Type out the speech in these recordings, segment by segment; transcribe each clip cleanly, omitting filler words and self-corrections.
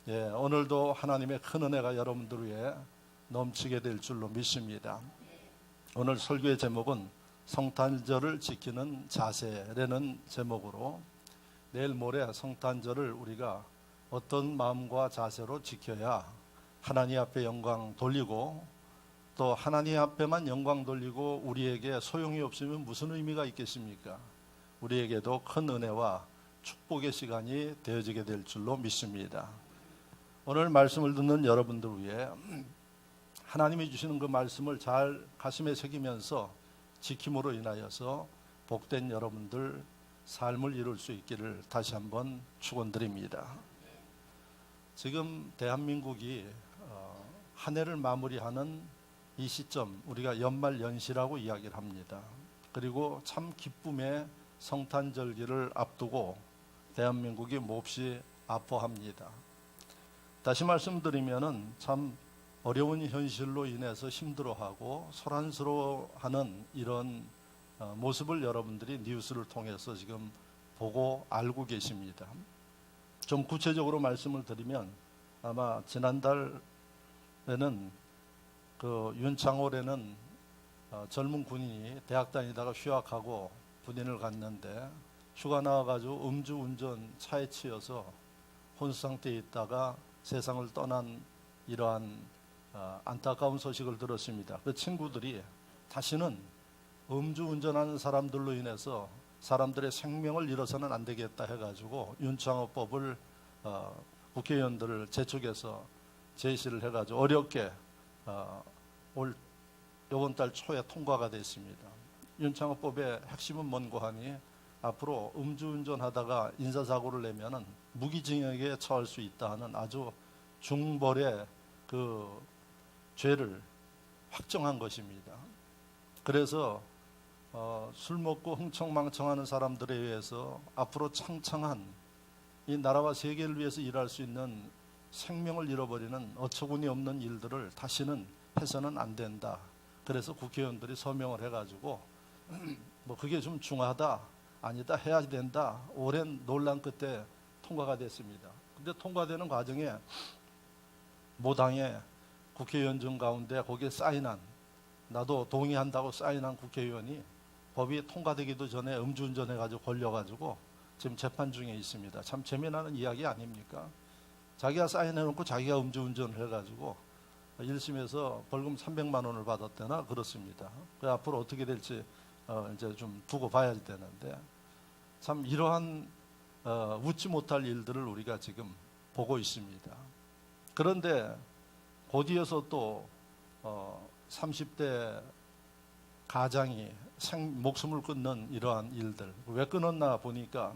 오늘도 하나님의 큰 은혜가 여러분들 위해 넘치게 될 줄로 믿습니다. 오늘 설교의 제목은 성탄절을 지키는 자세라는 제목으로 내일 모레 성탄절을 우리가 어떤 마음과 자세로 지켜야 하나님 앞에 영광 돌리고 또 하나님 앞에만 영광 돌리고 우리에게 소용이 없으면 무슨 의미가 있겠습니까? 우리에게도 큰 은혜와 축복의 시간이 되어지게 될 줄로 믿습니다. 오늘 말씀을 듣는 여러분들 위해 하나님이 주시는 그 말씀을 잘 가슴에 새기면서 지킴으로 인하여서 복된 여러분들 삶을 이룰 수 있기를 다시 한번 축원드립니다. 지금 대한민국이 한 해를 마무리하는 이 시점, 우리가 연말연시라고 이야기를 합니다. 그리고 참 기쁨의 성탄절기를 앞두고 대한민국이 몹시 아파합니다. 다시 말씀드리면은 참 어려운 현실로 인해서 힘들어하고 소란스러워하는 이런 모습을 여러분들이 뉴스를 통해서 지금 보고 알고 계십니다. 좀 구체적으로 말씀을 드리면 아마 지난달에는 그 윤창호라는 젊은 군인이 대학 다니다가 휴학하고 군인을 갔는데 휴가 나와가지고 음주운전 차에 치여서 혼수 상태에 있다가 세상을 떠난 이러한 안타까운 소식을 들었습니다. 그 친구들이 다시는 음주운전하는 사람들로 인해서 사람들의 생명을 잃어서는 안 되겠다 해가지고 윤창호법을 국회의원들을 제촉해서 제시를 해가지고 어렵게 올 이번 달 초에 통과가 됐습니다. 윤창호법의 핵심은 뭔고 하니 앞으로 음주운전하다가 인사사고를 내면은 무기징역에 처할 수 있다 하는 아주 중벌의 그 죄를 확정한 것입니다. 그래서 술 먹고 흥청망청하는 사람들에 의해서 앞으로 창창한 이 나라와 세계를 위해서 일할 수 있는 생명을 잃어버리는 어처구니 없는 일들을 다시는 해서는 안 된다. 그래서 국회의원들이 서명을 해가지고 뭐 그게 좀 중하다, 아니다, 해야 된다. 오랜 논란 끝에 통과가 됐습니다. 근데 통과되는 과정에 모당의 국회의원 중 가운데 거기에 사인한, 나도 동의한다고 사인한 국회의원이 법이 통과되기도 전에 음주운전해가지고 걸려가지고 지금 재판 중에 있습니다. 참 재미나는 이야기 아닙니까? 자기가 사인해놓고 자기가 음주운전을 해가지고 1심에서 벌금 300만 원을 받았대나 그렇습니다. 그 앞으로 어떻게 될지 이제 좀 두고 봐야 되는데 참 이러한 웃지 못할 일들을 우리가 지금 보고 있습니다. 그런데 곧이어서 또 30대 가장이 목숨을 끊는 이러한 일들, 왜 끊었나 보니까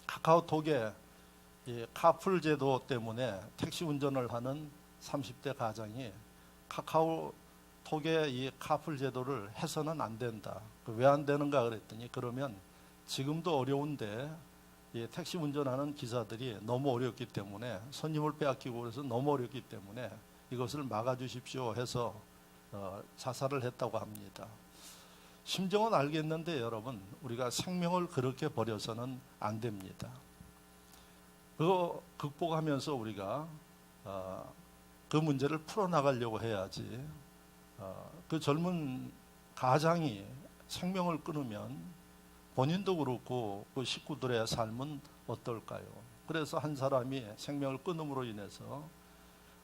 카카오톡에 이 카풀 제도 때문에 택시 운전을 하는 30대 가장이 카카오톡의 이 카풀 제도를 해서는 안 된다. 왜 안 되는가 그랬더니 그러면 지금도 어려운데 이 택시 운전하는 기사들이 너무 어렵기 때문에 손님을 빼앗기고 그래서 너무 어렵기 때문에 이것을 막아주십시오 해서 자살을 했다고 합니다. 심정은 알겠는데 여러분, 우리가 생명을 그렇게 버려서는 안 됩니다. 그거 극복하면서 우리가 그 문제를 풀어나가려고 해야지. 그 젊은 가장이 생명을 끊으면 본인도 그렇고 그 식구들의 삶은 어떨까요? 그래서 한 사람이 생명을 끊음으로 인해서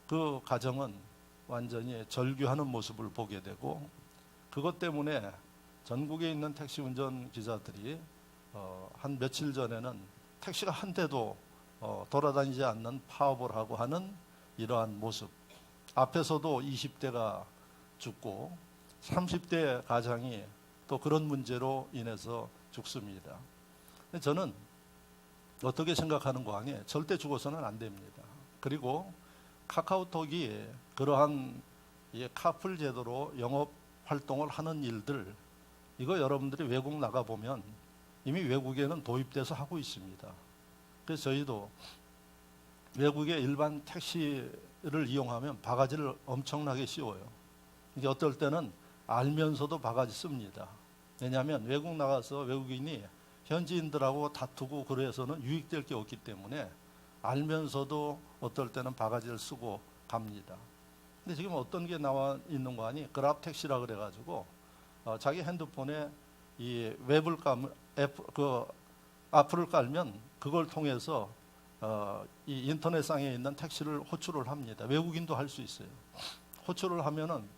그 가정은 완전히 절규하는 모습을 보게 되고 그것 때문에 전국에 있는 택시 운전 기사들이 한 며칠 전에는 택시가 한 대도 돌아다니지 않는 파업을 하고 하는 이러한 모습. 앞에서도 20대가 죽고 30대 가장이 또 그런 문제로 인해서 죽습니다. 저는 어떻게 생각하는가 하니 절대 죽어서는 안 됩니다. 그리고 카카오톡이 그러한 카풀 제도로 영업 활동을 하는 일들, 이거 여러분들이 외국 나가보면 이미 외국에는 도입돼서 하고 있습니다. 그래서 저희도 외국의 일반 택시를 이용하면 바가지를 엄청나게 씌워요. 이게 어떨 때는 알면서도 바가지 씁니다. 왜냐하면 외국 나가서 외국인이 현지인들하고 다투고 그래서는 유익될 게 없기 때문에 알면서도 어떨 때는 바가지를 쓰고 갑니다. 근데 지금 어떤 게 나와 있는 거 아니? 그랍 택시라 그래가지고 자기 핸드폰에 이 웹을 깔면 어플을 깔면 그걸 통해서 이 인터넷상에 있는 택시를 호출을 합니다. 외국인도 할 수 있어요. 호출을 하면은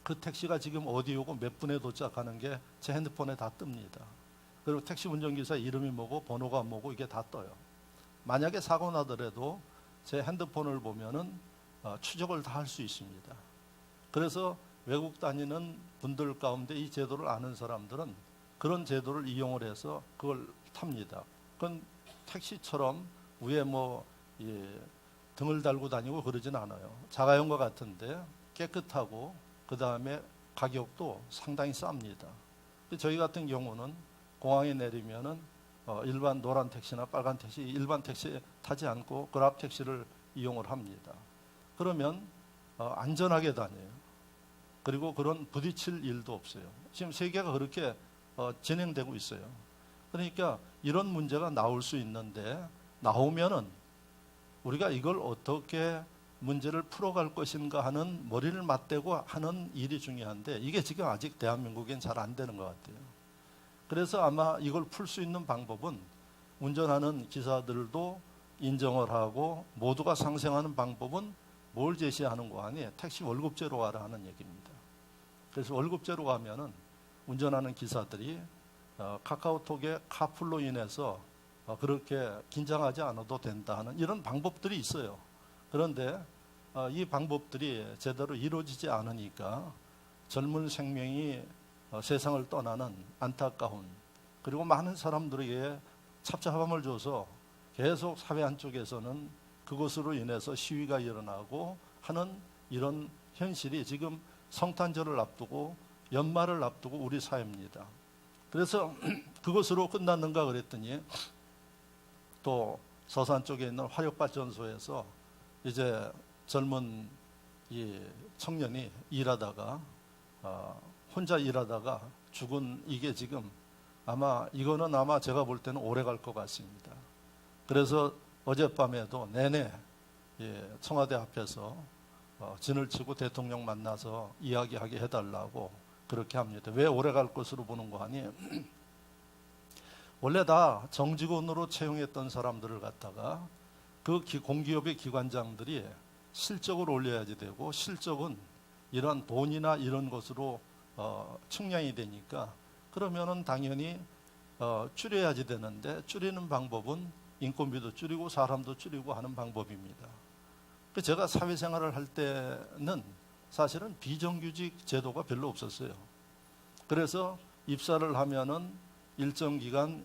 그 택시가 지금 어디 오고 몇 분에 도착하는 게 제 핸드폰에 다 뜹니다. 그리고 택시 운전기사 이름이 뭐고 번호가 뭐고 이게 다 떠요. 만약에 사고 나더라도 제 핸드폰을 보면은 추적을 다 할 수 있습니다. 그래서 외국 다니는 분들 가운데 이 제도를 아는 사람들은 그런 제도를 이용을 해서 그걸 탑니다. 그건 택시처럼 위에 등을 달고 다니고 그러진 않아요. 자가용과 같은데 깨끗하고 그 다음에 가격도 상당히 쌉니다. 저희 같은 경우는 공항에 내리면은 일반 노란 택시나 빨간 택시, 일반 택시 타지 않고 그랍 택시를 이용을 합니다. 그러면 안전하게 다녀요. 그리고 그런 부딪힐 일도 없어요. 지금 세계가 그렇게 진행되고 있어요. 그러니까 이런 문제가 나올 수 있는데 나오면은 우리가 이걸 어떻게 문제를 풀어갈 것인가 하는 머리를 맞대고 하는 일이 중요한데 이게 지금 아직 대한민국엔 잘 안 되는 것 같아요. 그래서 아마 이걸 풀 수 있는 방법은 운전하는 기사들도 인정을 하고 모두가 상생하는 방법은 뭘 제시하는 거 아니에요? 택시 월급제로 가라 하는 얘기입니다. 그래서 월급제로 가면은 운전하는 기사들이 카카오톡의 카풀로 인해서 그렇게 긴장하지 않아도 된다 하는 이런 방법들이 있어요. 그런데 이 방법들이 제대로 이루어지지 않으니까 젊은 생명이 세상을 떠나는 안타까운 그리고 많은 사람들에게 찹찹함을 줘서 계속 사회 한쪽에서는 그것으로 인해서 시위가 일어나고 하는 이런 현실이 지금 성탄절을 앞두고 연말을 앞두고 우리 사회입니다. 그래서 그것으로 끝났는가 그랬더니 또 서산 쪽에 있는 화력발전소에서 이제 젊은 이 청년이 일하다가 혼자 일하다가 죽은 이게 지금 이거는 아마 제가 볼 때는 오래 갈 것 같습니다. 그래서 어젯밤에도 내내 청와대 앞에서 진을 치고 대통령 만나서 이야기하게 해달라고 그렇게 합니다. 왜 오래 갈 것으로 보는 거 아니에요? 원래 다 정직원으로 채용했던 사람들을 갖다가 그 공기업의 기관장들이 실적을 올려야지 되고 실적은 이런 돈이나 이런 것으로 측량이 되니까 그러면은 당연히 줄여야지 되는데 줄이는 방법은 인건비도 줄이고 사람도 줄이고 하는 방법입니다. 제가 사회생활을 할 때는 사실은 비정규직 제도가 별로 없었어요. 그래서 입사를 하면은 일정 기간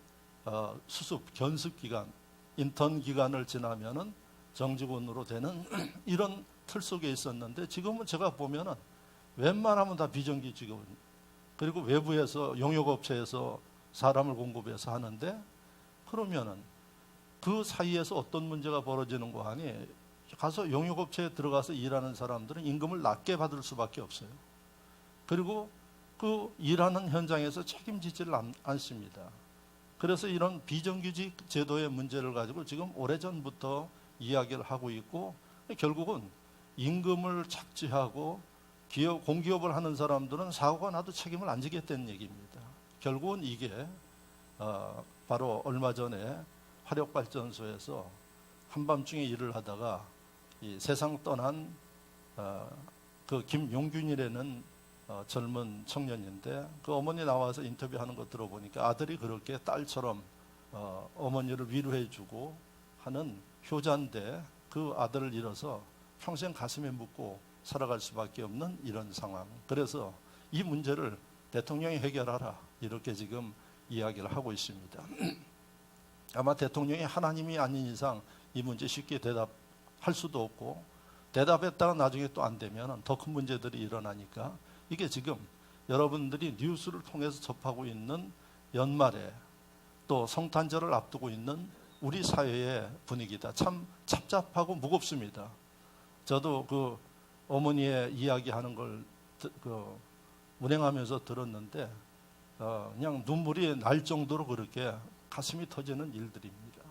수습, 견습 기간, 인턴 기간을 지나면은 정직원으로 되는 이런 틀 속에 있었는데 지금은 제가 보면은 웬만하면 다 비정규직원 그리고 외부에서 용역업체에서 사람을 공급해서 하는데 그러면은 그 사이에서 어떤 문제가 벌어지는 거 아니? 가서 용역업체에 들어가서 일하는 사람들은 임금을 낮게 받을 수밖에 없어요. 그리고 그 일하는 현장에서 책임지지를 않습니다. 그래서 이런 비정규직 제도의 문제를 가지고 지금 오래전부터 이야기를 하고 있고 결국은 임금을 착취하고 공기업을 하는 사람들은 사고가 나도 책임을 안 지겠다는 얘기입니다. 결국은 이게 바로 얼마 전에 화력발전소에서 한밤중에 일을 하다가 이 세상 떠난 그 김용균이라는 젊은 청년인데 그 어머니 나와서 인터뷰하는 거 들어보니까 아들이 그렇게 딸처럼 어머니를 위로해주고 하는 효자인데 그 아들을 잃어서 평생 가슴에 묻고 살아갈 수밖에 없는 이런 상황. 그래서 이 문제를 대통령이 해결하라 이렇게 지금 이야기를 하고 있습니다. 아마 대통령이 하나님이 아닌 이상 이 문제 쉽게 대답할 수도 없고 대답했다가 나중에 또 안 되면 더 큰 문제들이 일어나니까 이게 지금 여러분들이 뉴스를 통해서 접하고 있는 연말에 또 성탄절을 앞두고 있는 우리 사회의 분위기다. 참 찹찹하고 무겁습니다. 저도 그 어머니의 이야기하는 걸 운행하면서 들었는데 그냥 눈물이 날 정도로 그렇게 가슴이 터지는 일들입니다.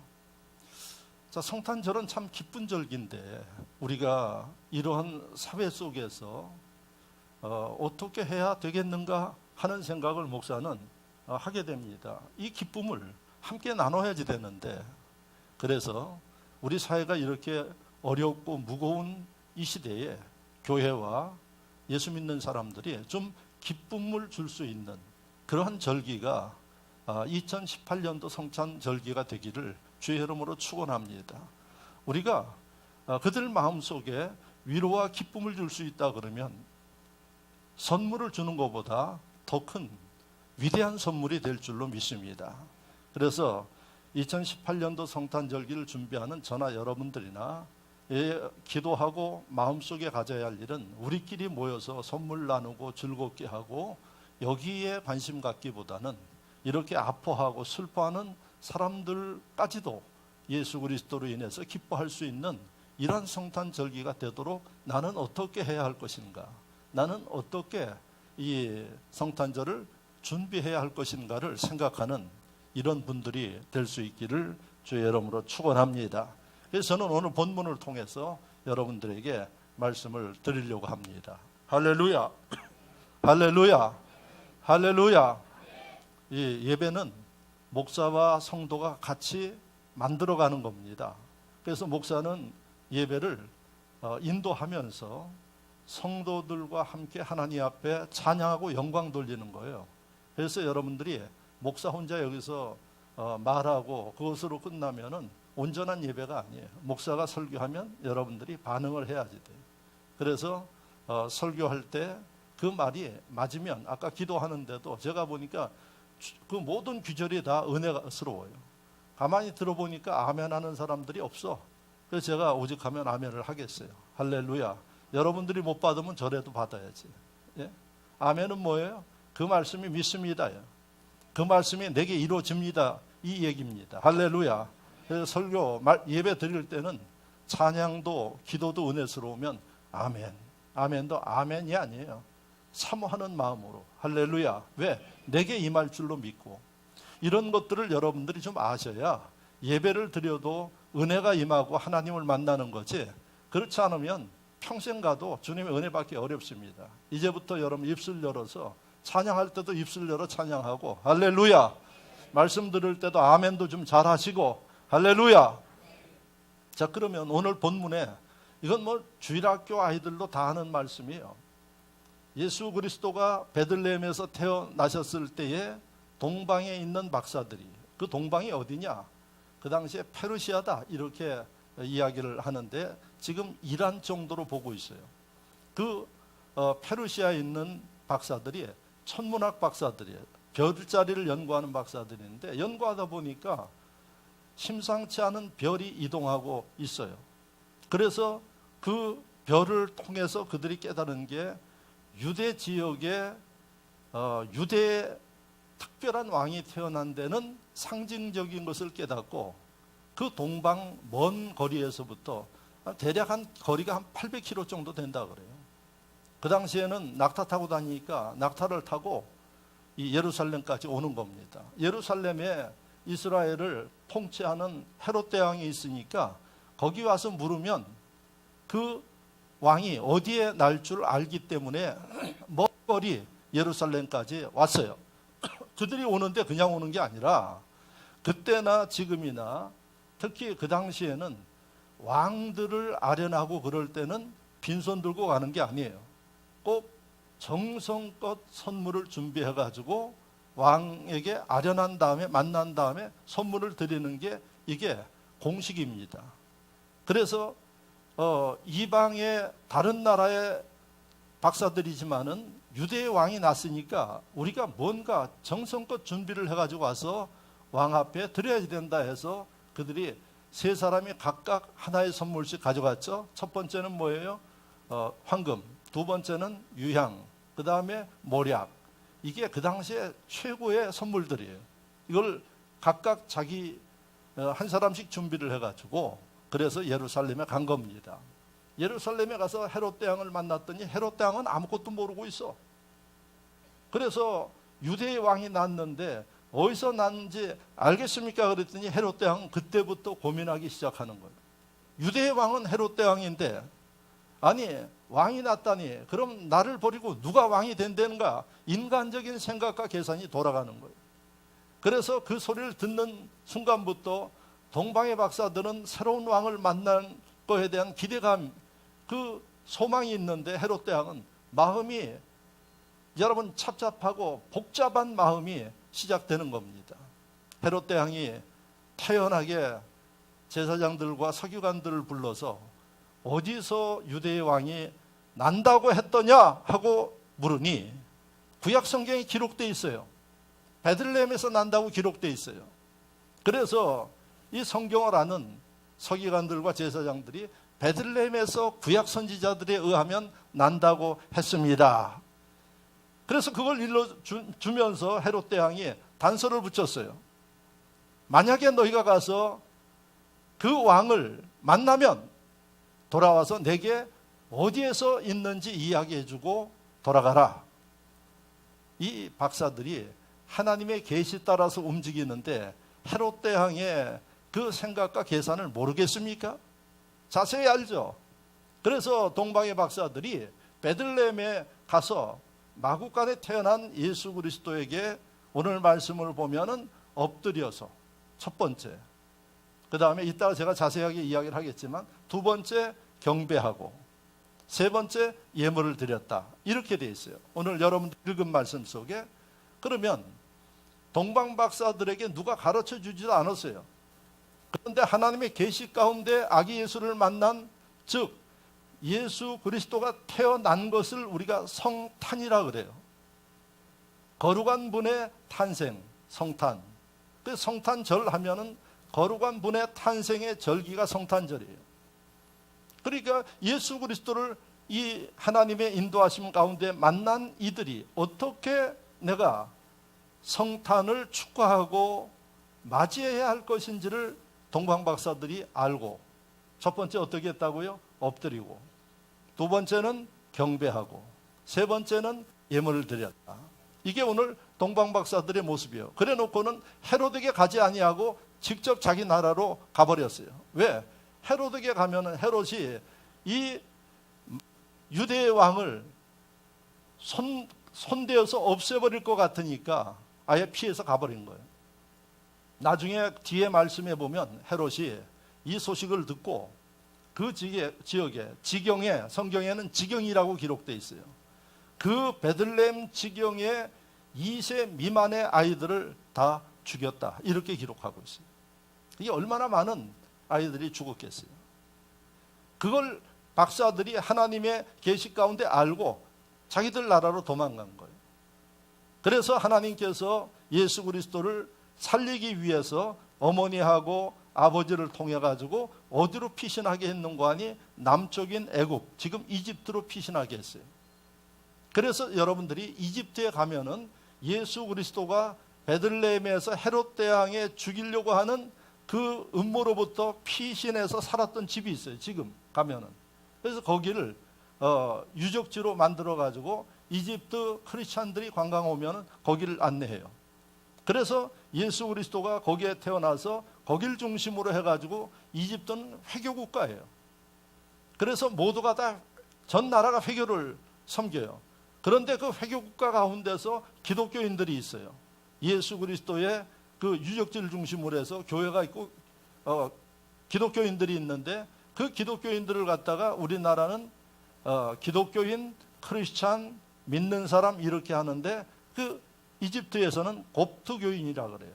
자, 성탄절은 참 기쁜 절기인데 우리가 이러한 사회 속에서 어떻게 해야 되겠는가 하는 생각을 목사는 하게 됩니다. 이 기쁨을 함께 나눠야지 되는데, 그래서 우리 사회가 이렇게 어렵고 무거운 이 시대에 교회와 예수 믿는 사람들이 좀 기쁨을 줄 수 있는 그러한 절기가 2018년도 성탄절기가 되기를 주의 이름으로 축원합니다. 우리가 그들 마음속에 위로와 기쁨을 줄 수 있다 그러면 선물을 주는 것보다 더 큰 위대한 선물이 될 줄로 믿습니다. 그래서 2018년도 성탄절기를 준비하는 저나 여러분들이나 기도하고 마음속에 가져야 할 일은 우리끼리 모여서 선물 나누고 즐겁게 하고 여기에 관심 갖기보다는 이렇게 아파하고 슬퍼하는 사람들까지도 예수 그리스도로 인해서 기뻐할 수 있는 이러한 성탄절기가 되도록 나는 어떻게 해야 할 것인가, 나는 어떻게 이 성탄절을 준비해야 할 것인가를 생각하는 이런 분들이 될 수 있기를 주의 이름으로 축원합니다. 그래서 저는 오늘 본문을 통해서 여러분들에게 말씀을 드리려고 합니다. 할렐루야, 할렐루야, 할렐루야. 이 예배는 목사와 성도가 같이 만들어가는 겁니다. 그래서 목사는 예배를 인도하면서 성도들과 함께 하나님 앞에 찬양하고 영광 돌리는 거예요. 그래서 여러분들이 목사 혼자 여기서 말하고 그것으로 끝나면은 온전한 예배가 아니에요. 목사가 설교하면 여러분들이 반응을 해야지 돼요. 그래서 설교할 때 그 말이 맞으면, 아까 기도하는데도 제가 보니까 그 모든 귀절이 다 은혜스러워요. 가만히 들어보니까 아멘 하는 사람들이 없어. 그래서 제가 오직하면 아멘을 하겠어요. 할렐루야. 여러분들이 못 받으면 저라도 받아야지. 예? 아멘은 뭐예요? 그 말씀이 믿습니다요. 그 말씀이 내게 이루어집니다. 이 얘기입니다. 할렐루야. 그래서 설교, 예배 드릴 때는 찬양도 기도도 은혜스러우면 아멘. 아멘도 아멘이 아니에요. 사모하는 마음으로. 할렐루야. 왜? 내게 임할 줄로 믿고. 이런 것들을 여러분들이 좀 아셔야 예배를 드려도 은혜가 임하고 하나님을 만나는 거지, 그렇지 않으면 평생 가도 주님의 은혜 받기 어렵습니다. 이제부터 여러분 입술 열어서 찬양할 때도 입술 열어 찬양하고, 할렐루야. 말씀 들을 때도 아멘도 좀 잘하시고, 할렐루야. 자, 그러면 오늘 본문에 이건 뭐 주일학교 아이들도 다 하는 말씀이에요. 예수 그리스도가 베들레헴에서 태어나셨을 때에 동방에 있는 박사들이, 그 동방이 어디냐? 그 당시에 페르시아다 이렇게 이야기를 하는데 지금 이란 정도로 보고 있어요. 그 페르시아에 있는 박사들이 천문학 박사들이에요. 별자리를 연구하는 박사들인데 연구하다 보니까 심상치 않은 별이 이동하고 있어요. 그래서 그 별을 통해서 그들이 깨달은 게 유대 지역에 유대의 특별한 왕이 태어난 데는 상징적인 것을 깨닫고, 그 동방 먼 거리에서부터 대략 한 거리가 한 800km 정도 된다 그래요. 그 당시에는 낙타 타고 다니니까 낙타를 타고 이 예루살렘까지 오는 겁니다. 예루살렘에 이스라엘을 통치하는 헤롯 대왕이 있으니까 거기 와서 물으면 그 왕이 어디에 날 줄 알기 때문에 먼 거리 예루살렘까지 왔어요. 그들이 오는데 그냥 오는 게 아니라 그때나 지금이나 특히 그 당시에는 왕들을 아련하고 그럴 때는 빈손 들고 가는 게 아니에요. 꼭 정성껏 선물을 준비해 가지고 왕에게 아련한 다음에 만난 다음에 선물을 드리는 게 이게 공식입니다. 그래서 이방의 다른 나라의 박사들이지만은 유대의 왕이 났으니까 우리가 뭔가 정성껏 준비를 해가지고 와서 왕 앞에 드려야 된다 해서 그들이 세 사람이 각각 하나의 선물씩 가져갔죠. 첫 번째는 뭐예요? 황금. 두 번째는 유향. 그 다음에 모략. 이게 그 당시에 최고의 선물들이에요. 이걸 각각 자기 한 사람씩 준비를 해가지고 그래서 예루살렘에 간 겁니다. 예루살렘에 가서 헤롯 대왕을 만났더니 헤롯 대왕은 아무것도 모르고 있어. 그래서 유대의 왕이 났는데 어디서 났는지 알겠습니까? 그랬더니 헤롯 대왕은 그때부터 고민하기 시작하는 거예요. 유대의 왕은 헤롯 대왕인데, 아니 왕이 났다니 그럼 나를 버리고 누가 왕이 된다는가? 인간적인 생각과 계산이 돌아가는 거예요. 그래서 그 소리를 듣는 순간부터 동방의 박사들은 새로운 왕을 만날 것에 대한 기대감, 그 소망이 있는데 헤롯 대왕은 마음이 여러분 착잡하고 복잡한 마음이 시작되는 겁니다. 헤롯 대왕이 태연하게 제사장들과 서기관들을 불러서 어디서 유대의 왕이 난다고 했더냐 하고 물으니 구약 성경에 기록되어 있어요. 베들레헴에서 난다고 기록되어 있어요. 그래서 이 성경을 아는 서기관들과 제사장들이 베들레헴에서 구약 선지자들에 의하면 난다고 했습니다. 그래서 그걸 일러주면서 헤롯 대왕이 단서를 붙였어요. 만약에 너희가 가서 그 왕을 만나면 돌아와서 내게 어디에서 있는지 이야기해주고 돌아가라. 이 박사들이 하나님의 계시 따라서 움직이는데 헤롯 대왕의 그 생각과 계산을 모르겠습니까? 자세히 알죠. 그래서 동방의 박사들이 베들레헴에 가서 마구간에 태어난 예수 그리스도에게 오늘 말씀을 보면은 엎드려서 첫 번째, 그 다음에 이따가 제가 자세하게 이야기를 하겠지만 두 번째 경배하고 세 번째 예물을 드렸다. 이렇게 되어 있어요. 오늘 여러분들 읽은 말씀 속에. 그러면 동방 박사들에게 누가 가르쳐 주지도 않았어요. 그런데 하나님의 계시 가운데 아기 예수를 만난, 즉 예수 그리스도가 태어난 것을 우리가 성탄이라 그래요. 거룩한 분의 탄생, 성탄. 그 성탄절 하면은 거룩한 분의 탄생의 절기가 성탄절이에요. 그러니까 예수 그리스도를 이 하나님의 인도하심 가운데 만난 이들이 어떻게 내가 성탄을 축하하고 맞이해야 할 것인지를 동방 박사들이 알고, 첫 번째 어떻게 했다고요? 엎드리고, 두 번째는 경배하고, 세 번째는 예물을 드렸다. 이게 오늘 동방 박사들의 모습이에요. 그래 놓고는 헤롯에게 가지 아니하고 직접 자기 나라로 가버렸어요. 왜? 헤롯에게 가면은 헤롯이 이 유대의 왕을 손대어서 없애버릴 것 같으니까 아예 피해서 가버린 거예요. 나중에 뒤에 말씀해 보면 헤롯이 이 소식을 듣고 그 지역에 지경에, 성경에는 지경이라고 기록되어 있어요. 그 베들레헴 지경에 2세 미만의 아이들을 다 죽였다. 이렇게 기록하고 있어요. 이게 얼마나 많은 아이들이 죽었겠어요. 그걸 박사들이 하나님의 계시 가운데 알고 자기들 나라로 도망간 거예요. 그래서 하나님께서 예수 그리스도를 살리기 위해서 어머니하고 아버지를 통해 가지고 어디로 피신하게 했는가 하니 남쪽인 애굽, 지금 이집트로 피신하게 했어요. 그래서 여러분들이 이집트에 가면은 예수 그리스도가 베들레헴에서 헤롯 대왕에 죽이려고 하는 그 음모로부터 피신해서 살았던 집이 있어요. 지금 가면은. 그래서 거기를 유적지로 만들어 가지고 이집트 크리스찬들이 관광 오면은 거기를 안내해요. 그래서 예수 그리스도가 거기에 태어나서 거길 중심으로 해가지고 이집트는 회교 국가예요. 그래서 모두가 다 전 나라가 회교를 섬겨요. 그런데 그 회교 국가 가운데서 기독교인들이 있어요. 예수 그리스도의 그 유적지를 중심으로 해서 교회가 있고 기독교인들이 있는데 그 기독교인들을 갖다가 우리나라는 기독교인, 크리스찬, 믿는 사람 이렇게 하는데 그 이집트에서는 곱트교인이라 그래요.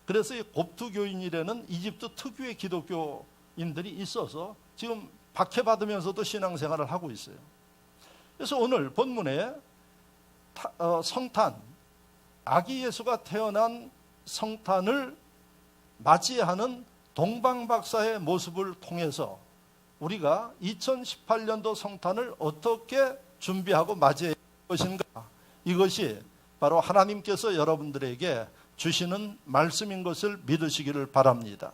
그래서 이 곱트교인이라는 이집트 특유의 기독교인들이 있어서 지금 박해받으면서도 신앙생활을 하고 있어요. 그래서 오늘 본문에 성탄, 아기 예수가 태어난 성탄을 맞이하는 동방박사의 모습을 통해서 우리가 2018년도 성탄을 어떻게 준비하고 맞이할 것인가, 이것이 바로 하나님께서 여러분들에게 주시는 말씀인 것을 믿으시기를 바랍니다.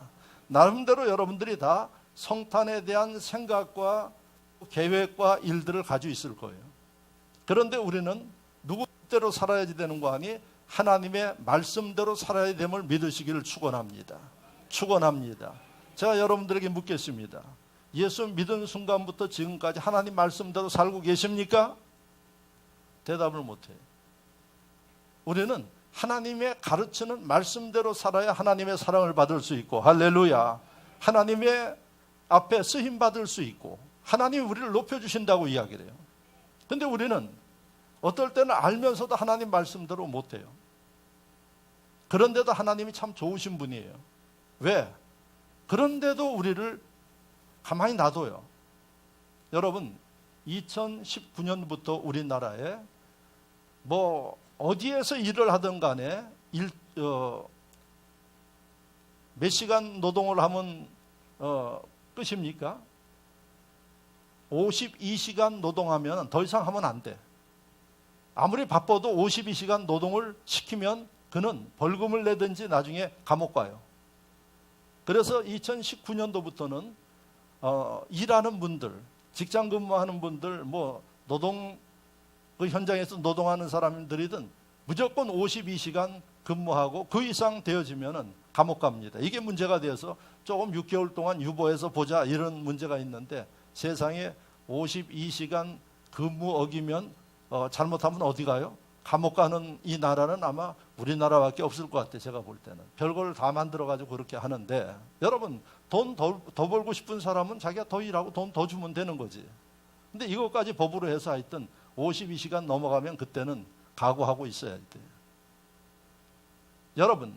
나름대로 여러분들이 다 성탄에 대한 생각과 계획과 일들을 가지고 있을 거예요. 그런데 우리는 누구 뜻대로 살아야지 되는 거 아니? 하나님의 말씀대로 살아야 됨을 믿으시기를 축원합니다. 축원합니다. 제가 여러분들에게 묻겠습니다. 예수 믿은 순간부터 지금까지 하나님 말씀대로 살고 계십니까? 대답을 못해요. 우리는 하나님의 가르치는 말씀대로 살아야 하나님의 사랑을 받을 수 있고, 할렐루야, 하나님의 앞에 쓰임 받을 수 있고, 하나님이 우리를 높여주신다고 이야기를 해요. 근데 우리는 어떨 때는 알면서도 하나님 말씀대로 못해요. 그런데도 하나님이 참 좋으신 분이에요. 왜? 그런데도 우리를 가만히 놔둬요. 여러분, 2019년부터 우리나라에 어디에서 일을 하든 간에 몇 시간 노동을 하면 끝입니까? 52시간 노동하면 더 이상 하면 안 돼. 아무리 바빠도 52시간 노동을 시키면 그는 벌금을 내든지 나중에 감옥 가요. 그래서 2019년도부터는 일하는 분들, 직장 근무하는 분들, 노동 그 현장에서 노동하는 사람들이든 무조건 52시간 근무하고 그 이상 되어지면은 감옥 갑니다. 이게 문제가 되어서 조금 6개월 동안 유보해서 보자 이런 문제가 있는데, 세상에 52시간 근무 어기면 잘못하면 어디 가요? 감옥 가는 이 나라는 아마 우리나라밖에 없을 것 같아요. 제가 볼 때는 별걸 다 만들어가지고 그렇게 하는데, 여러분 돈 더 벌고 싶은 사람은 자기가 더 일하고 돈 더 주면 되는 거지. 근데 이것까지 법으로 해서 하여튼 52시간 넘어가면 그때는 각오하고 있어야 돼요. 여러분,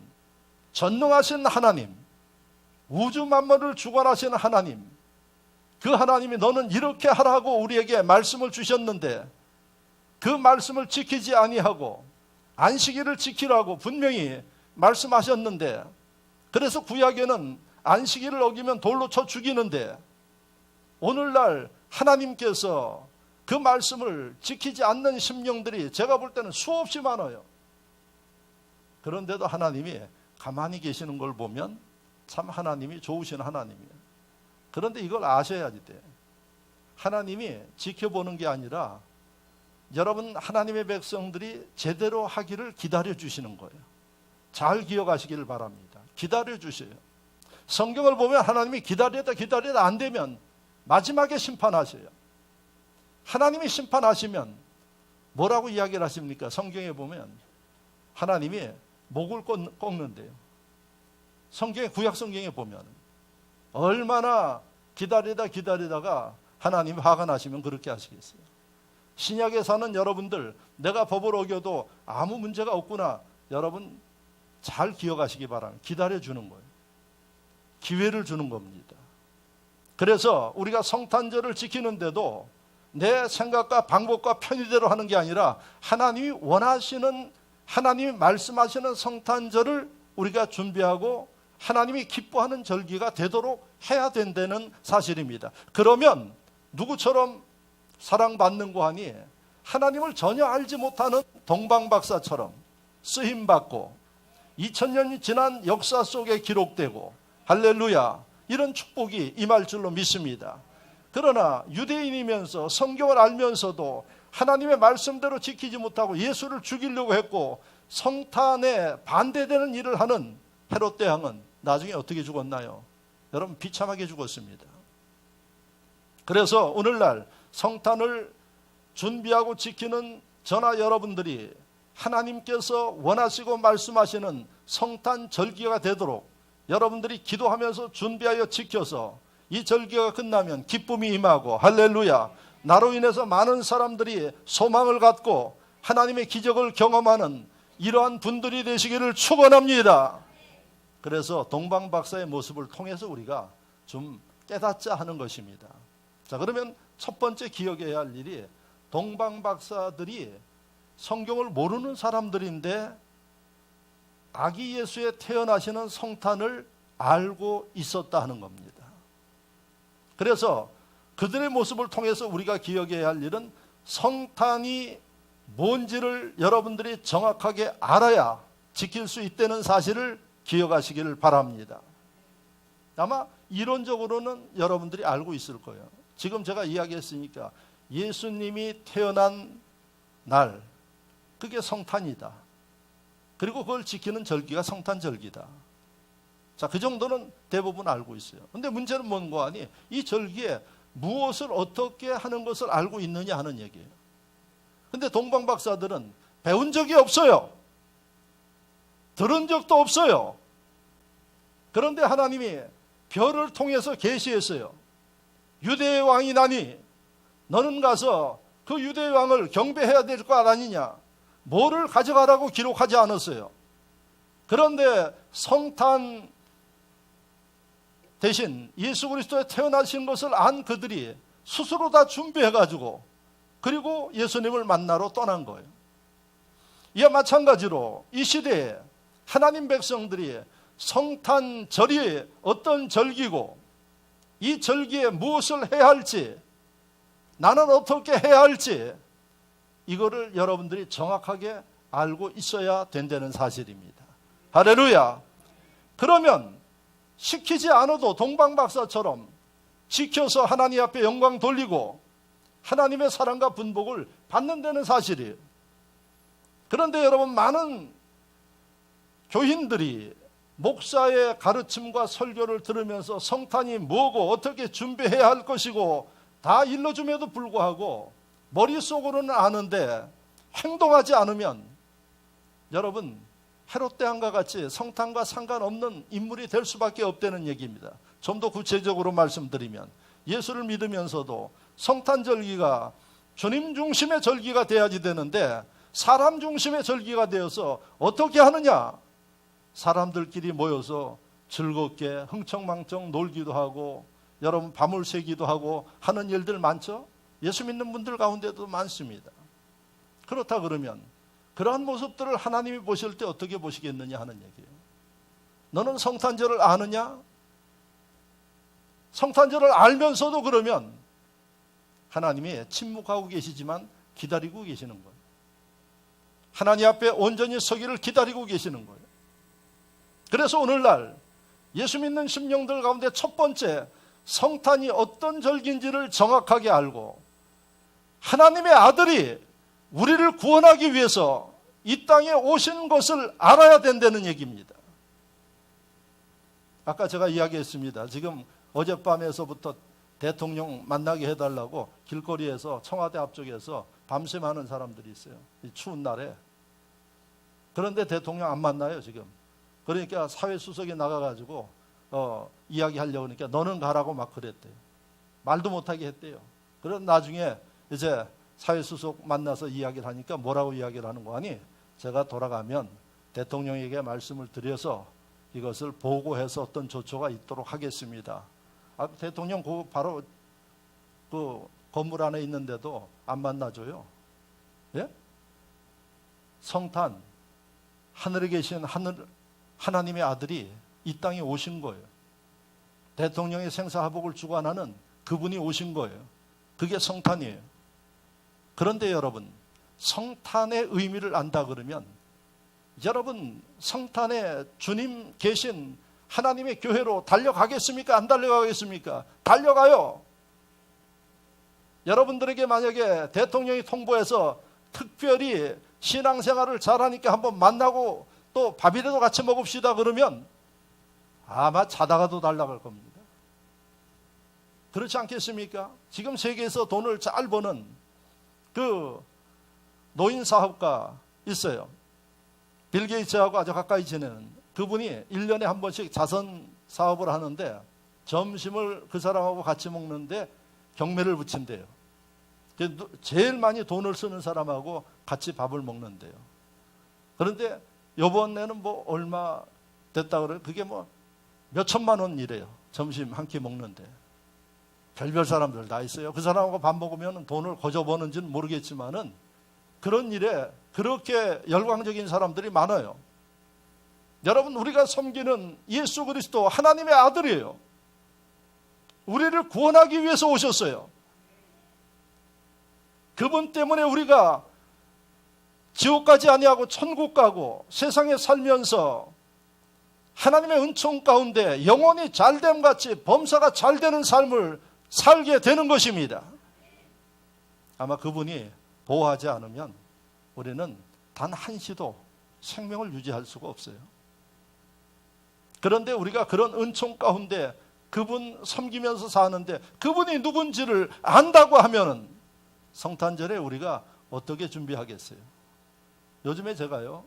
전능하신 하나님, 우주 만물을 주관하시는 하나님, 그 하나님이 너는 이렇게 하라고 우리에게 말씀을 주셨는데 그 말씀을 지키지 아니하고 안식일을 지키라고 분명히 말씀하셨는데, 그래서 구약에는 안식일을 어기면 돌로 쳐 죽이는데, 오늘날 하나님께서 그 말씀을 지키지 않는 심령들이 제가 볼 때는 수없이 많아요. 그런데도 하나님이 가만히 계시는 걸 보면 참 하나님이 좋으신 하나님이에요. 그런데 이걸 아셔야지 돼. 하나님이 지켜보는 게 아니라 여러분, 하나님의 백성들이 제대로 하기를 기다려 주시는 거예요. 잘 기억하시기를 바랍니다. 기다려 주세요. 성경을 보면 하나님이 기다리다 안 되면 마지막에 심판하셔요. 하나님이 심판하시면 뭐라고 이야기를 하십니까? 성경에 보면 하나님이 목을 꺾는데요. 구약 성경에 보면 얼마나 기다리다가 하나님이 화가 나시면 그렇게 하시겠어요. 신약에 사는 여러분들, 내가 법을 어겨도 아무 문제가 없구나. 여러분 잘 기억하시기 바랍니다. 기다려주는 거예요. 기회를 주는 겁니다. 그래서 우리가 성탄절을 지키는데도 내 생각과 방법과 편의대로 하는 게 아니라 하나님이 원하시는, 하나님이 말씀하시는 성탄절을 우리가 준비하고 하나님이 기뻐하는 절기가 되도록 해야 된다는 사실입니다. 그러면 누구처럼 사랑받는 거 하니? 하나님을 전혀 알지 못하는 동방박사처럼 쓰임받고 2000년이 지난 역사 속에 기록되고, 할렐루야, 이런 축복이 임할 줄로 믿습니다. 그러나 유대인이면서 성경을 알면서도 하나님의 말씀대로 지키지 못하고 예수를 죽이려고 했고 성탄에 반대되는 일을 하는 헤롯 대왕은 나중에 어떻게 죽었나요? 여러분, 비참하게 죽었습니다. 그래서 오늘날 성탄을 준비하고 지키는 저나 여러분들이 하나님께서 원하시고 말씀하시는 성탄 절기가 되도록 여러분들이 기도하면서 준비하여 지켜서 이 절기가 끝나면 기쁨이 임하고, 할렐루야, 나로 인해서 많은 사람들이 소망을 갖고 하나님의 기적을 경험하는 이러한 분들이 되시기를 축원합니다. 그래서 동방박사의 모습을 통해서 우리가 좀 깨닫자 하는 것입니다. 자, 그러면 첫 번째 기억해야 할 일이, 동방박사들이 성경을 모르는 사람들인데 아기 예수의 태어나시는 성탄을 알고 있었다 하는 겁니다. 그래서 그들의 모습을 통해서 우리가 기억해야 할 일은 성탄이 뭔지를 여러분들이 정확하게 알아야 지킬 수 있다는 사실을 기억하시기를 바랍니다. 아마 이론적으로는 여러분들이 알고 있을 거예요. 지금 제가 이야기했으니까 예수님이 태어난 날, 그게 성탄이다. 그리고 그걸 지키는 절기가 성탄절기다. 자, 그 정도는 대부분 알고 있어요. 근데 문제는 뭔가 하니 이 절기에 무엇을 어떻게 하는 것을 알고 있느냐 하는 얘기예요. 근데 동방박사들은 배운 적이 없어요. 들은 적도 없어요. 그런데 하나님이 별을 통해서 계시했어요. 유대의 왕이 나니 너는 가서 그 유대의 왕을 경배해야 될 거 아니냐. 뭐를 가져가라고 기록하지 않았어요. 그런데 성탄 대신 예수 그리스도의 태어나신 것을 안 그들이 스스로 다 준비해가지고 그리고 예수님을 만나러 떠난 거예요. 이와 마찬가지로 이 시대에 하나님 백성들이 성탄절이 어떤 절기고 이 절기에 무엇을 해야 할지 나는 어떻게 해야 할지 이거를 여러분들이 정확하게 알고 있어야 된다는 사실입니다. 할렐루야. 그러면 시키지 않아도 동방박사처럼 지켜서 하나님 앞에 영광 돌리고 하나님의 사랑과 분복을 받는다는 사실이에요. 그런데 여러분, 많은 교인들이 목사의 가르침과 설교를 들으면서 성탄이 뭐고 어떻게 준비해야 할 것이고 다 일러줌에도 불구하고 머릿속으로는 아는데 행동하지 않으면 여러분 헤롯 대왕과 같이 성탄과 상관없는 인물이 될 수밖에 없다는 얘기입니다. 좀 더 구체적으로 말씀드리면 예수를 믿으면서도 성탄절기가 주님 중심의 절기가 돼야지 되는데 사람 중심의 절기가 되어서 어떻게 하느냐? 사람들끼리 모여서 즐겁게 흥청망청 놀기도 하고 여러분 밤을 새기도 하고 하는 일들 많죠? 예수 믿는 분들 가운데도 많습니다. 그렇다 그러면 그러한 모습들을 하나님이 보실 때 어떻게 보시겠느냐 하는 얘기예요. 너는 성탄절을 아느냐? 성탄절을 알면서도 그러면 하나님이 침묵하고 계시지만 기다리고 계시는 거예요. 하나님 앞에 온전히 서기를 기다리고 계시는 거예요. 그래서 오늘날 예수 믿는 심령들 가운데 첫 번째 성탄이 어떤 절기인지를 정확하게 알고 하나님의 아들이 우리를 구원하기 위해서 이 땅에 오신 것을 알아야 된다는 얘기입니다. 아까 제가 이야기했습니다. 지금 어젯밤에서부터 대통령 만나게 해달라고 길거리에서 청와대 앞쪽에서 밤새 많은 사람들이 있어요. 이 추운 날에. 그런데 대통령 안 만나요 지금. 그러니까 사회수석이 나가가지고 이야기하려고 하니까 너는 가라고 막 그랬대요. 말도 못하게 했대요. 그런 나중에 이제 사회수석 만나서 이야기를 하니까 뭐라고 이야기를 하는 거 아니? 제가 돌아가면 대통령에게 말씀을 드려서 이것을 보고해서 어떤 조처가 있도록 하겠습니다. 대통령 바로 그 건물 안에 있는데도 안 만나줘요. 예? 성탄, 하늘에 계신 하나님의 아들이 이 땅에 오신 거예요. 대통령의 생사화복을 주관하는 그분이 오신 거예요. 그게 성탄이에요. 그런데 여러분, 성탄의 의미를 안다 그러면 여러분 성탄에 주님 계신 하나님의 교회로 달려가겠습니까? 안 달려가겠습니까? 달려가요. 여러분들에게 만약에 대통령이 통보해서 특별히 신앙생활을 잘하니까 한번 만나고 또 밥이라도 같이 먹읍시다 그러면 아마 자다가도 달려갈 겁니다. 그렇지 않겠습니까? 지금 세계에서 돈을 잘 버는 그 노인 사업가 있어요. 빌 게이츠하고 아주 가까이 지내는 그분이 1년에 한 번씩 자선 사업을 하는데 점심을 그 사람하고 같이 먹는데 경매를 붙인대요. 제일 많이 돈을 쓰는 사람하고 같이 밥을 먹는데요. 그런데 이번에는 뭐 얼마 됐다 그래요. 그게 뭐 몇 천만 원이래요. 점심 한 끼 먹는데. 별별 사람들 다 있어요. 그 사람하고 밥 먹으면 돈을 거저 버는지는 모르겠지만은 그런 일에 그렇게 열광적인 사람들이 많아요. 여러분, 우리가 섬기는 예수 그리스도 하나님의 아들이에요. 우리를 구원하기 위해서 오셨어요. 그분 때문에 우리가 지옥 가지 아니하고 천국 가고 세상에 살면서 하나님의 은총 가운데 영혼이 잘됨같이 범사가 잘되는 삶을 살게 되는 것입니다. 아마 그분이 보호하지 않으면 우리는 단 한시도 생명을 유지할 수가 없어요. 그런데 우리가 그런 은총 가운데 그분 섬기면서 사는데 그분이 누군지를 안다고 하면은 성탄절에 우리가 어떻게 준비하겠어요? 요즘에 제가요,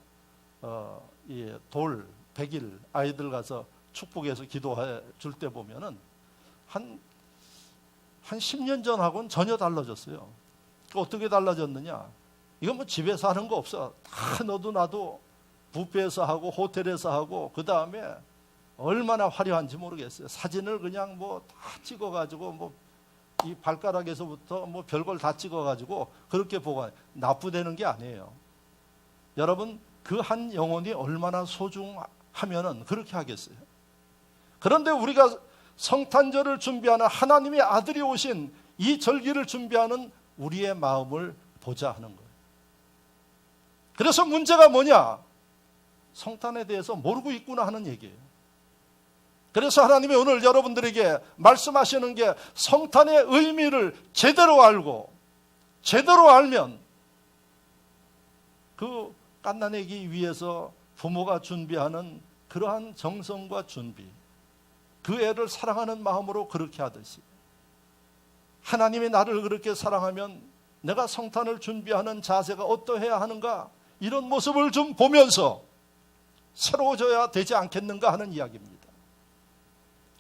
이 돌 100일 아이들 가서 축복해서 기도해 줄 때 보면은 한 10년 전하고는 전혀 달라졌어요. 어떻게 달라졌느냐? 이건 뭐 집에서 하는 거 없어. 다 너도 나도 뷔페에서 하고 호텔에서 하고 그 다음에 얼마나 화려한지 모르겠어요. 사진을 그냥 뭐 다 찍어가지고 뭐 이 발가락에서부터 뭐 별걸 다 찍어가지고 그렇게 보고 납부되는 게 아니에요. 여러분 그 한 영혼이 얼마나 소중하면은 그렇게 하겠어요. 그런데 우리가 성탄절을 준비하는 하나님의 아들이 오신 이 절기를 준비하는 우리의 마음을 보자 하는 거예요. 그래서 문제가 뭐냐? 성탄에 대해서 모르고 있구나 하는 얘기예요. 그래서 하나님이 오늘 여러분들에게 말씀하시는 게 성탄의 의미를 제대로 알고 제대로 알면 그 갓난아기 위해서 부모가 준비하는 그러한 정성과 준비, 그 애를 사랑하는 마음으로 그렇게 하듯이 하나님이 나를 그렇게 사랑하면 내가 성탄을 준비하는 자세가 어떠해야 하는가, 이런 모습을 좀 보면서 새로워져야 되지 않겠는가 하는 이야기입니다.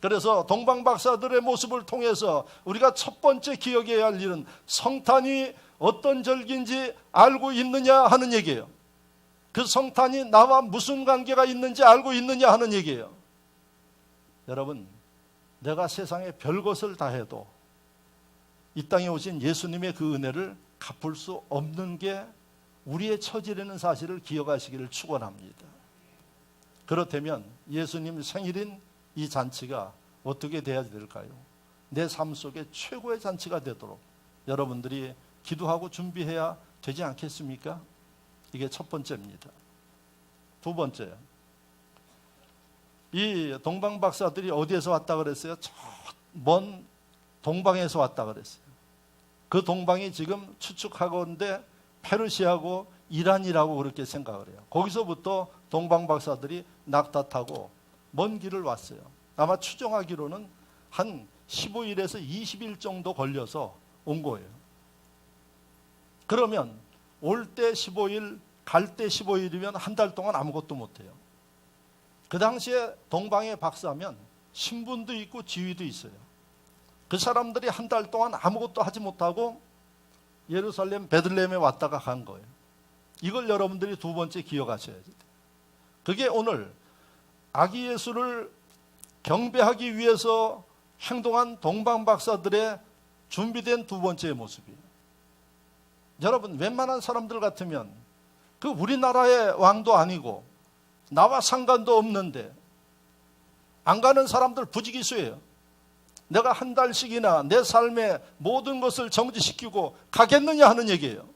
그래서 동방박사들의 모습을 통해서 우리가 첫 번째 기억해야 할 일은 성탄이 어떤 절기인지 알고 있느냐 하는 얘기예요. 그 성탄이 나와 무슨 관계가 있는지 알고 있느냐 하는 얘기예요. 여러분, 내가 세상에 별것을 다 해도 이 땅에 오신 예수님의 그 은혜를 갚을 수 없는 게 우리의 처지라는 사실을 기억하시기를 축원합니다. 그렇다면 예수님 생일인 이 잔치가 어떻게 돼야 될까요? 내 삶 속에 최고의 잔치가 되도록 여러분들이 기도하고 준비해야 되지 않겠습니까? 이게 첫 번째입니다. 두 번째, 이 동방박사들이 어디에서 왔다 그랬어요? 저 먼 동방에서 왔다 그랬어요. 그 동방이 지금 추측하건대 페르시아고 이란이라고 그렇게 생각을 해요. 거기서부터 동방박사들이 낙타 타고 먼 길을 왔어요. 아마 추정하기로는 한 15일에서 20일 정도 걸려서 온 거예요. 그러면 올 때 15일, 갈 때 15일이면 한 달 동안 아무것도 못해요. 그 당시에 동방의 박사면 신분도 있고 지위도 있어요. 그 사람들이 한 달 동안 아무것도 하지 못하고 예루살렘 베들레헴에 왔다가 간 거예요. 이걸 여러분들이 두 번째 기억하셔야 돼요. 그게 오늘 아기 예수를 경배하기 위해서 행동한 동방박사들의 준비된 두 번째 모습이에요. 여러분, 웬만한 사람들 같으면 그 우리나라의 왕도 아니고 나와 상관도 없는데 안 가는 사람들 부지기수예요. 내가 한 달씩이나 내 삶의 모든 것을 정지시키고 가겠느냐 하는 얘기예요.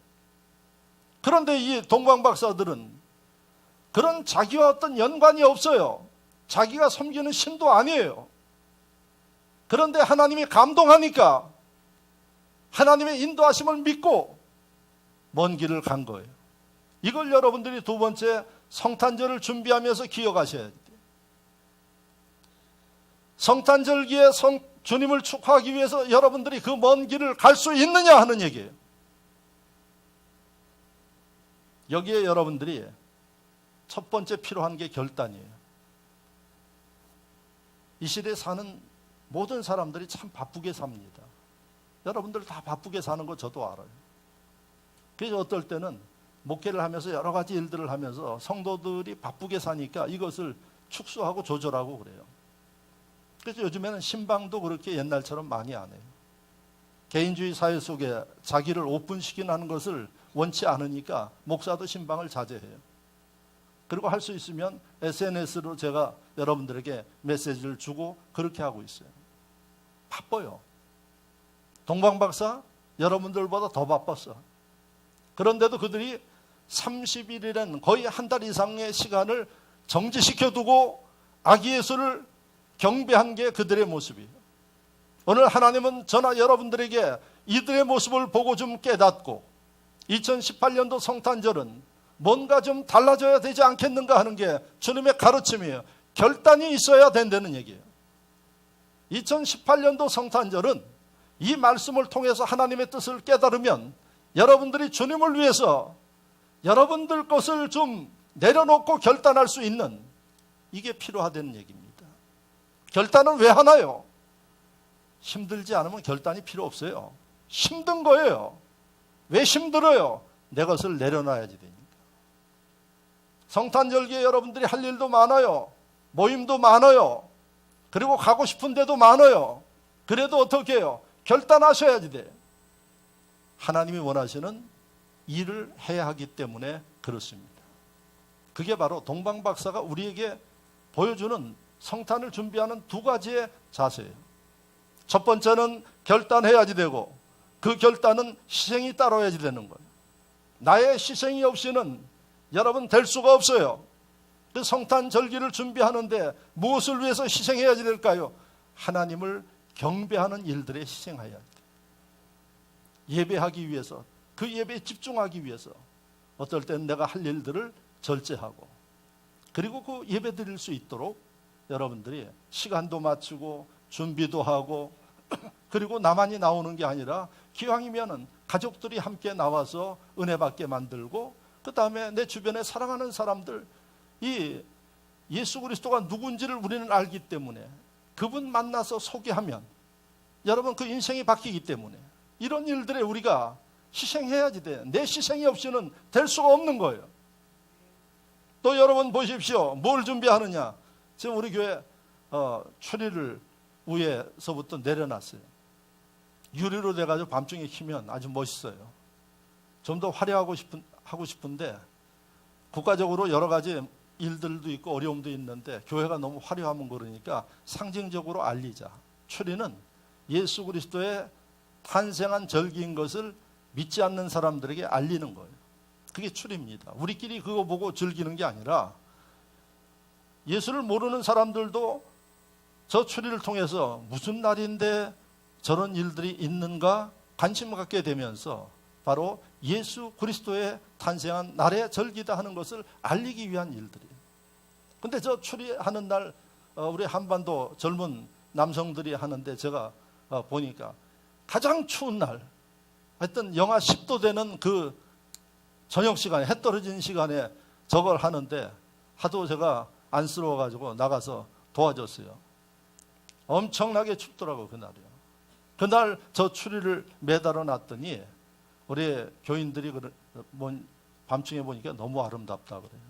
그런데 이 동방박사들은 그런 자기와 어떤 연관이 없어요. 자기가 섬기는 신도 아니에요. 그런데 하나님이 감동하니까 하나님의 인도하심을 믿고 먼 길을 간 거예요. 이걸 여러분들이 두 번째 성탄절을 준비하면서 기억하셔야 돼요. 성탄절기에 주님을 축하하기 위해서 여러분들이 그 먼 길을 갈 수 있느냐 하는 얘기예요. 여기에 여러분들이 첫 번째 필요한 게 결단이에요. 이 시대에 사는 모든 사람들이 참 바쁘게 삽니다. 여러분들 다 바쁘게 사는 거 저도 알아요. 그래서 어떨 때는 목회를 하면서 여러 가지 일들을 하면서 성도들이 바쁘게 사니까 이것을 축소하고 조절하고 그래요. 그래서 요즘에는 신방도 그렇게 옛날처럼 많이 안 해요. 개인주의 사회 속에 자기를 오픈시키는 것을 원치 않으니까 목사도 신방을 자제해요. 그리고 할 수 있으면 SNS로 제가 여러분들에게 메시지를 주고 그렇게 하고 있어요. 바빠요. 동방박사 여러분들보다 더 바빴어. 그런데도 그들이 30일이라는 거의 한 달 이상의 시간을 정지시켜두고 아기 예수를 경배한 게 그들의 모습이에요. 오늘 하나님은 저나 여러분들에게 이들의 모습을 보고 좀 깨닫고 2018년도 성탄절은 뭔가 좀 달라져야 되지 않겠는가 하는 게 주님의 가르침이에요. 결단이 있어야 된다는 얘기예요. 2018년도 성탄절은 이 말씀을 통해서 하나님의 뜻을 깨달으면 여러분들이 주님을 위해서 여러분들 것을 좀 내려놓고 결단할 수 있는, 이게 필요하다는 얘기입니다. 결단은 왜 하나요? 힘들지 않으면 결단이 필요 없어요. 힘든 거예요. 왜 힘들어요? 내 것을 내려놔야지 되니까. 성탄절기에 여러분들이 할 일도 많아요. 모임도 많아요. 그리고 가고 싶은 데도 많아요. 그래도 어떻게 해요? 결단하셔야지 돼. 하나님이 원하시는 일을 해야 하기 때문에 그렇습니다. 그게 바로 동방박사가 우리에게 보여주는 성탄을 준비하는 두 가지의 자세예요. 첫 번째는 결단해야지 되고, 그 결단은 희생이 따라야지 되는 거예요. 나의 희생이 없이는 여러분 될 수가 없어요. 그 성탄 절기를 준비하는데 무엇을 위해서 희생해야지 될까요? 하나님을 경배하는 일들에 희생해야 돼요. 예배하기 위해서, 그 예배에 집중하기 위해서 어떨 때는 내가 할 일들을 절제하고, 그리고 그 예배 드릴 수 있도록 여러분들이 시간도 맞추고 준비도 하고, 그리고 나만이 나오는 게 아니라 기왕이면은 가족들이 함께 나와서 은혜 받게 만들고, 그 다음에 내 주변에 사랑하는 사람들, 이 예수 그리스도가 누군지를 우리는 알기 때문에 그분 만나서 소개하면 여러분 그 인생이 바뀌기 때문에 이런 일들에 우리가 희생해야지 돼. 내 희생이 없이는 될 수가 없는 거예요. 또 여러분 보십시오. 뭘 준비하느냐. 지금 우리 교회 추리를 위에서부터 내려놨어요. 유리로 돼가지고 밤중에 키면 아주 멋있어요. 좀 더 화려하고 하고 싶은데 국가적으로 여러 가지 일들도 있고 어려움도 있는데 교회가 너무 화려하면 그러니까 상징적으로 알리자. 추리는 예수 그리스도의 탄생한 절기인 것을 믿지 않는 사람들에게 알리는 거예요. 그게 추리입니다. 우리끼리 그거 보고 즐기는 게 아니라 예수를 모르는 사람들도 저 추리를 통해서 무슨 날인데 저런 일들이 있는가 관심을 갖게 되면서 바로 예수 그리스도의 탄생한 날의 절기다 하는 것을 알리기 위한 일들이에요. 근데 저 추리하는 날 우리 한반도 젊은 남성들이 하는데 제가 보니까 가장 추운 날, 하여튼 영하 10도 되는 그 저녁 시간에, 해 떨어지는 시간에 저걸 하는데 하도 제가 안쓰러워가지고 나가서 도와줬어요. 엄청나게 춥더라고요, 그날이요. 그날 저 추리를 매달아 놨더니 우리 교인들이 밤중에 보니까 너무 아름답다 그래요.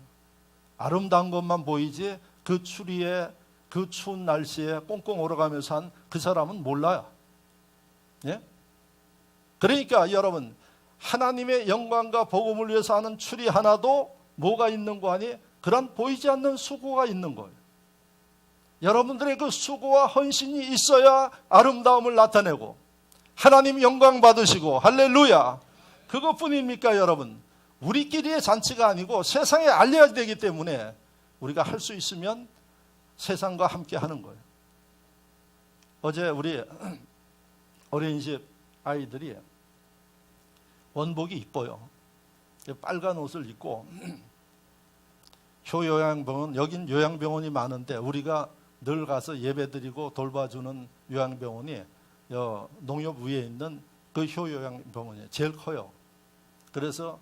아름다운 것만 보이지 그 추리에, 그 추운 날씨에 꽁꽁 얼어가면서 한 그 사람은 몰라요. 예? 그러니까 여러분, 하나님의 영광과 복음을 위해서 하는 추리 하나도 뭐가 있는 거 아니? 그런 보이지 않는 수고가 있는 거예요. 여러분들의 그 수고와 헌신이 있어야 아름다움을 나타내고 하나님 영광 받으시고, 할렐루야. 그것뿐입니까 여러분? 우리끼리의 잔치가 아니고 세상에 알려야 되기 때문에 우리가 할 수 있으면 세상과 함께 하는 거예요. 어제 우리 어린이집 아이들이 원복이 이뻐요. 빨간 옷을 입고 효요양병원, 여긴 요양병원이 많은데 우리가 늘 가서 예배드리고 돌봐주는 요양병원이 농협 위에 있는 그 효요양병원이 제일 커요. 그래서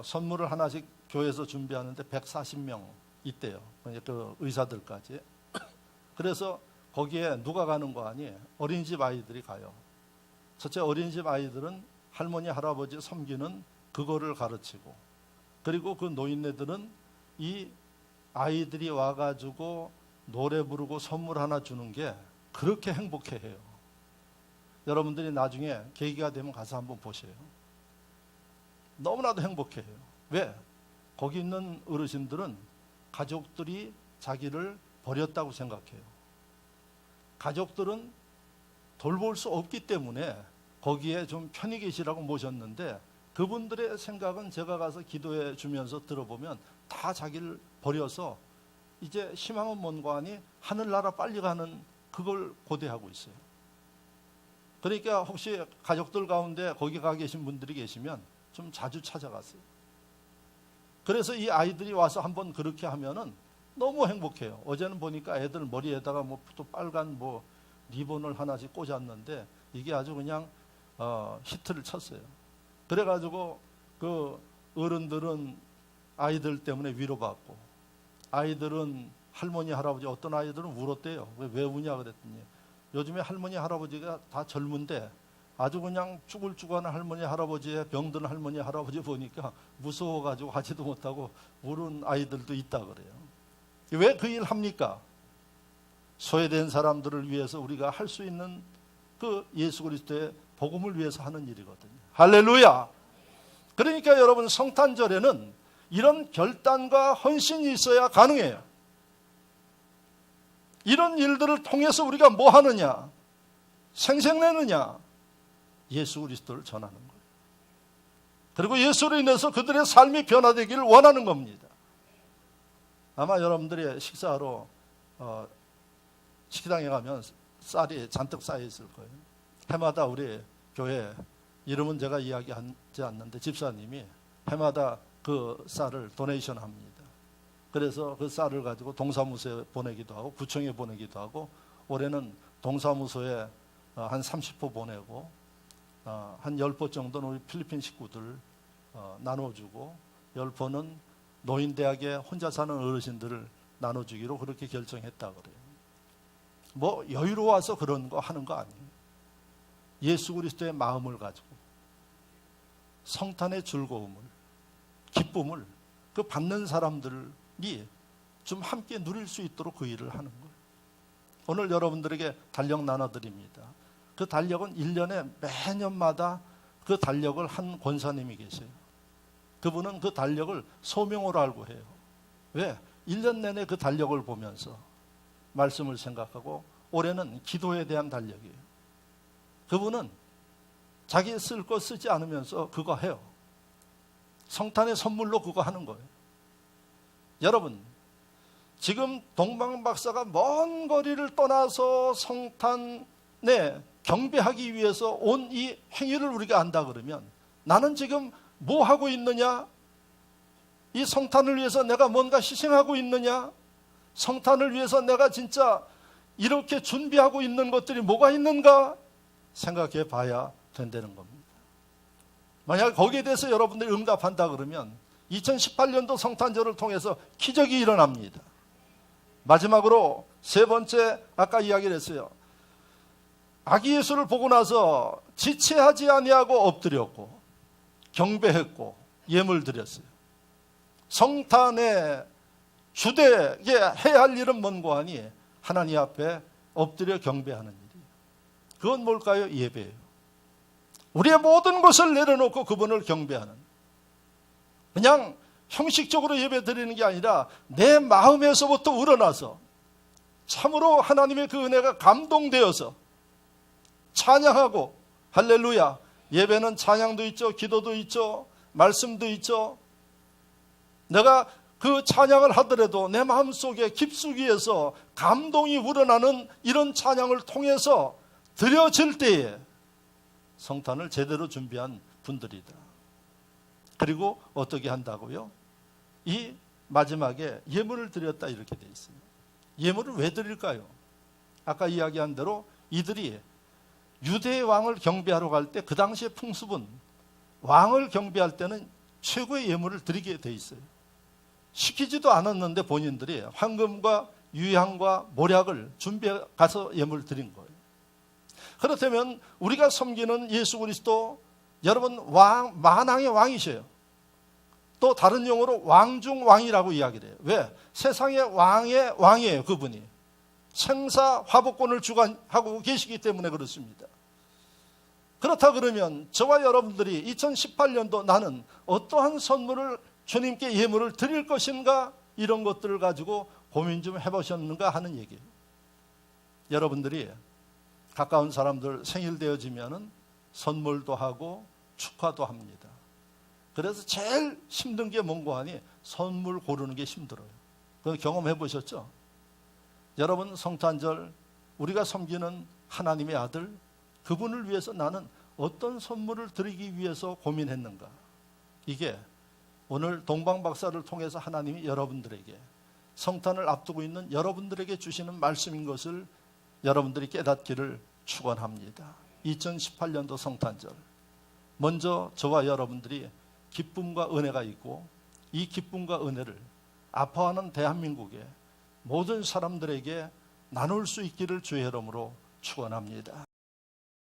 선물을 하나씩 교회에서 준비하는데 140명 있대요. 그 의사들까지. 그래서 거기에 누가 가는 거 아니? 어린이집 아이들이 가요. 첫째, 어린이집 아이들은 할머니 할아버지 섬기는 그거를 가르치고, 그리고 그 노인네들은 이 아이들이 와가지고 노래 부르고 선물 하나 주는 게 그렇게 행복해해요. 여러분들이 나중에 계기가 되면 가서 한번 보세요. 너무나도 행복해해요. 왜? 거기 있는 어르신들은 가족들이 자기를 버렸다고 생각해요. 가족들은 돌볼 수 없기 때문에 거기에 좀 편히 계시라고 모셨는데, 그분들의 생각은 제가 가서 기도해 주면서 들어보면 다 자기를 버려서 이제 희망은 뭔가 하니 하늘나라 빨리 가는 그걸 고대하고 있어요. 그러니까 혹시 가족들 가운데 거기 가 계신 분들이 계시면 좀 자주 찾아가세요. 그래서 이 아이들이 와서 한번 그렇게 하면은 너무 행복해요. 어제는 보니까 애들 머리에다가 뭐 또 빨간 뭐 리본을 하나씩 꽂았는데 이게 아주 그냥 히트를 쳤어요. 그래가지고 그 어른들은 아이들 때문에 위로받고, 아이들은 할머니 할아버지, 어떤 아이들은 울었대요. 왜 우냐 그랬더니 요즘에 할머니 할아버지가 다 젊은데 아주 그냥 쭈글쭈글한 할머니 할아버지의 병든 할머니 할아버지 보니까 무서워가지고 하지도 못하고 우는 아이들도 있다 그래요. 왜 그 일 합니까? 소외된 사람들을 위해서 우리가 할 수 있는 그 예수 그리스도의 복음을 위해서 하는 일이거든요. 할렐루야. 그러니까 여러분, 성탄절에는 이런 결단과 헌신이 있어야 가능해요. 이런 일들을 통해서 우리가 뭐 하느냐? 생색내느냐? 예수 그리스도를 전하는 거예요. 그리고 예수로 인해서 그들의 삶이 변화되기를 원하는 겁니다. 아마 여러분들이 식사하러 식당에 가면 쌀이 잔뜩 쌓여 있을 거예요. 해마다 우리 교회, 이름은 제가 이야기하지 않는데 집사님이 해마다 그 쌀을 도네이션 합니다. 그래서 그 쌀을 가지고 동사무소에 보내기도 하고 구청에 보내기도 하고, 올해는 동사무소에 한 30포 보내고 한 10포 정도는 우리 필리핀 식구들 나눠주고, 10포는 노인대학에 혼자 사는 어르신들을 나눠주기로 그렇게 결정했다 그래요. 뭐 여유로워서 그런 거 하는 거 아니에요. 예수 그리스도의 마음을 가지고 성탄의 즐거움을, 기쁨을 그 받는 사람들이 좀 함께 누릴 수 있도록 그 일을 하는 거예요. 오늘 여러분들에게 달력 나눠드립니다. 그 달력은 1년에 매년마다 그 달력을 한 권사님이 계세요. 그분은 그 달력을 소명으로 알고 해요. 왜? 1년 내내 그 달력을 보면서 말씀을 생각하고, 올해는 기도에 대한 달력이에요. 그분은 자기 쓸 거 쓰지 않으면서 그거 해요. 성탄의 선물로 그거 하는 거예요. 여러분, 지금 동방 박사가 먼 거리를 떠나서 성탄에 경배하기 위해서 온 이 행위를 우리가 안다 그러면, 나는 지금 뭐 하고 있느냐? 이 성탄을 위해서 내가 뭔가 희생하고 있느냐? 성탄을 위해서 내가 진짜 이렇게 준비하고 있는 것들이 뭐가 있는가? 생각해 봐야 된다는 겁니다. 만약 거기에 대해서 여러분들이 응답한다 그러면 2018년도 성탄절을 통해서 기적이 일어납니다. 마지막으로 세 번째, 아까 이야기를 했어요. 아기 예수를 보고 나서 지체하지 아니하고 엎드렸고 경배했고 예물 드렸어요. 성탄에 주되게 해야 할 일은 뭔고 하니 하나님 앞에 엎드려 경배하는 일이에요. 그건 뭘까요? 예배예요. 우리의 모든 것을 내려놓고 그분을 경배하는, 그냥 형식적으로 예배 드리는 게 아니라 내 마음에서부터 우러나서 참으로 하나님의 그 은혜가 감동되어서 찬양하고, 할렐루야. 예배는 찬양도 있죠, 기도도 있죠, 말씀도 있죠. 내가 그 찬양을 하더라도 내 마음속에 깊숙이에서 감동이 우러나는 이런 찬양을 통해서 드려질 때에 성탄을 제대로 준비한 분들이다. 그리고 어떻게 한다고요? 이 마지막에 예물을 드렸다 이렇게 돼 있어요. 예물을 왜 드릴까요? 아까 이야기한 대로 이들이 유대의 왕을 경배하러 갈 때 그 당시의 풍습은 왕을 경배할 때는 최고의 예물을 드리게 돼 있어요. 시키지도 않았는데 본인들이 황금과 유향과 모략을 준비해 가서 예물을 드린 거예요. 그렇다면 우리가 섬기는 예수 그리스도, 여러분, 만왕의 왕이셔요. 또 다른 용어로 왕중왕이라고 이야기를 해요. 왜? 세상의 왕의 왕이에요. 그분이 생사 화복권을 주관하고 계시기 때문에 그렇습니다. 그렇다 그러면 저와 여러분들이 2018년도 나는 어떠한 선물을, 주님께 예물을 드릴 것인가, 이런 것들을 가지고 고민 좀 해보셨는가 하는 얘기예요. 여러분들이 가까운 사람들 생일 되어지면은 선물도 하고 축하도 합니다. 그래서 제일 힘든 게 뭔고 하니 선물 고르는 게 힘들어요. 그거 경험해 보셨죠? 여러분, 성탄절 우리가 섬기는 하나님의 아들, 그분을 위해서 나는 어떤 선물을 드리기 위해서 고민했는가? 이게 오늘 동방박사를 통해서 하나님이 여러분들에게, 성탄을 앞두고 있는 여러분들에게 주시는 말씀인 것을 여러분들이 깨닫기를 축원합니다. 2018년도 성탄절, 먼저 저와 여러분들이 기쁨과 은혜가 있고 이 기쁨과 은혜를 아파하는 대한민국의 모든 사람들에게 나눌 수 있기를 주의 이름으로 축원합니다.